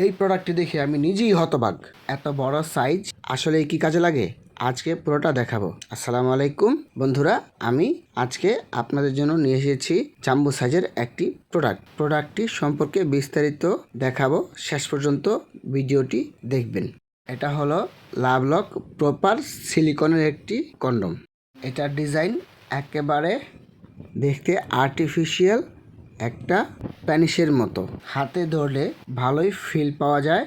এই প্রোডাক্টটি দেখে আমি নিজেই হতবাক। এত বড় সাইজ আসলে কি কাজে লাগে আজকে পুরোটা দেখাবো। আসসালামু আলাইকুম বন্ধুরা, আমি আজকে আপনাদের জন্য নিয়ে এসেছি জাম্বো সাইজের একটি প্রোডাক্টটি সম্পর্কে বিস্তারিত দেখাবো। শেষ পর্যন্ত ভিডিওটি দেখবেন। এটা হলো লাভলক প্রপার সিলিকনের একটি কন্ডম। এটার ডিজাইন একেবারে দেখতে আর্টিফিশিয়াল, একটা প্যানিসের মতো। হাতে ধরলে ভালোই ফিল পাওয়া যায়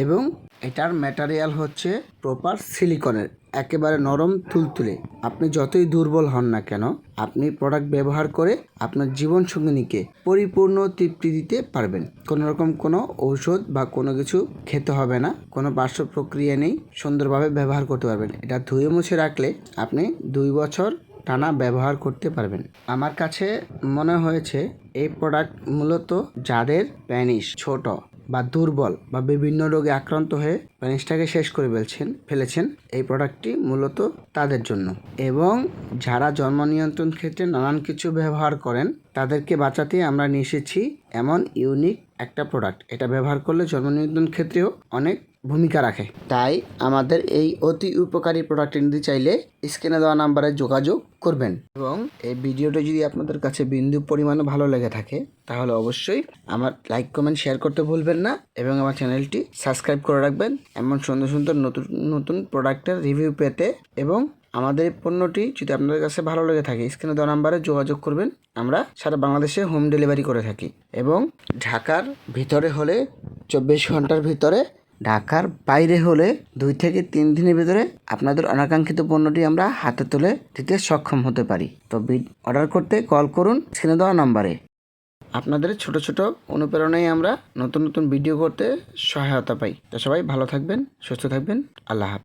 এবং এটার ম্যাটেরিয়াল হচ্ছে প্রপার সিলিকনের, একেবারে নরম তুলতুলে। আপনি যতই দুর্বল হন না কেন, আপনি প্রোডাক্ট ব্যবহার করে আপনার জীবন সঙ্গিনীকে পরিপূর্ণ তৃপ্তি দিতে পারবেন। কোনো রকম কোনো ঔষধ বা কোনো কিছু খেতে হবে না, কোনো পার্শ্ব প্রক্রিয়া নেই, সুন্দরভাবে ব্যবহার করতে পারবেন। এটা ধুয়ে মুছে রাখলে আপনি 2 বছর টানা ব্যবহার করতে পারবেন। আমার কাছে মনে হয়েছে এই প্রোডাক্ট মূলত যাদের প্যানিস ছোট বা দুর্বল বা বিভিন্ন রোগে আক্রান্ত হয়ে প্যানিসটাকে শেষ করে ফেলেছেন, এই প্রোডাক্টটি মূলত তাদের জন্য। এবং যারা জন্ম নিয়ন্ত্রণ ক্ষেত্রে নানান কিছু ব্যবহার করেন, তাদেরকে বাঁচাতে আমরা নিয়ে এসেছি এমন ইউনিক একটা প্রোডাক্ট। এটা ব্যবহার করলে জন্ম নিয়ন্ত্রণ ক্ষেত্রেও অনেক ভূমিকা রাখে। তাই আমাদের এই অতি উপকারী প্রোডাক্ট নিতে চাইলে স্ক্রিনে দেওয়া নাম্বারে যোগাযোগ করবেন। এবং এই ভিডিওটা যদি আপনাদের কাছে বিন্দু পরিমাণে ভালো লেগে থাকে, তাহলে অবশ্যই আমার লাইক কমেন্ট শেয়ার করতে ভুলবেন না এবং আমার চ্যানেলটি সাবস্ক্রাইব করে রাখবেন এমন সুন্দর সুন্দর নতুন নতুন প্রোডাক্টের রিভিউ পেতে। এবং আমাদের এই পণ্যটি যদি আপনাদের কাছে ভালো লেগে থাকে, স্ক্রিনে দেওয়া নাম্বারে যোগাযোগ করবেন। আমরা সারা বাংলাদেশে হোম ডেলিভারি করে থাকি এবং ঢাকার ভিতরে হলে 24 ঘন্টার ভিতরে, ঢাকার বাইরে হলে 2 থেকে 3 দিনের ভিতরে আপনাদের অনাকাঙ্ক্ষিত পণ্যটি আমরা হাতে তুলে দিতে সক্ষম হতে পারি। তো অর্ডার করতে কল করুন স্ক্রিনে দেওয়া নাম্বারে। আপনাদের ছোট ছোট অনুপ্রেরণায় আমরা নতুন নতুন ভিডিও করতে সহায়তা পাই। তো সবাই ভালো থাকবেন, সুস্থ থাকবেন। আল্লাহ হাফেজ।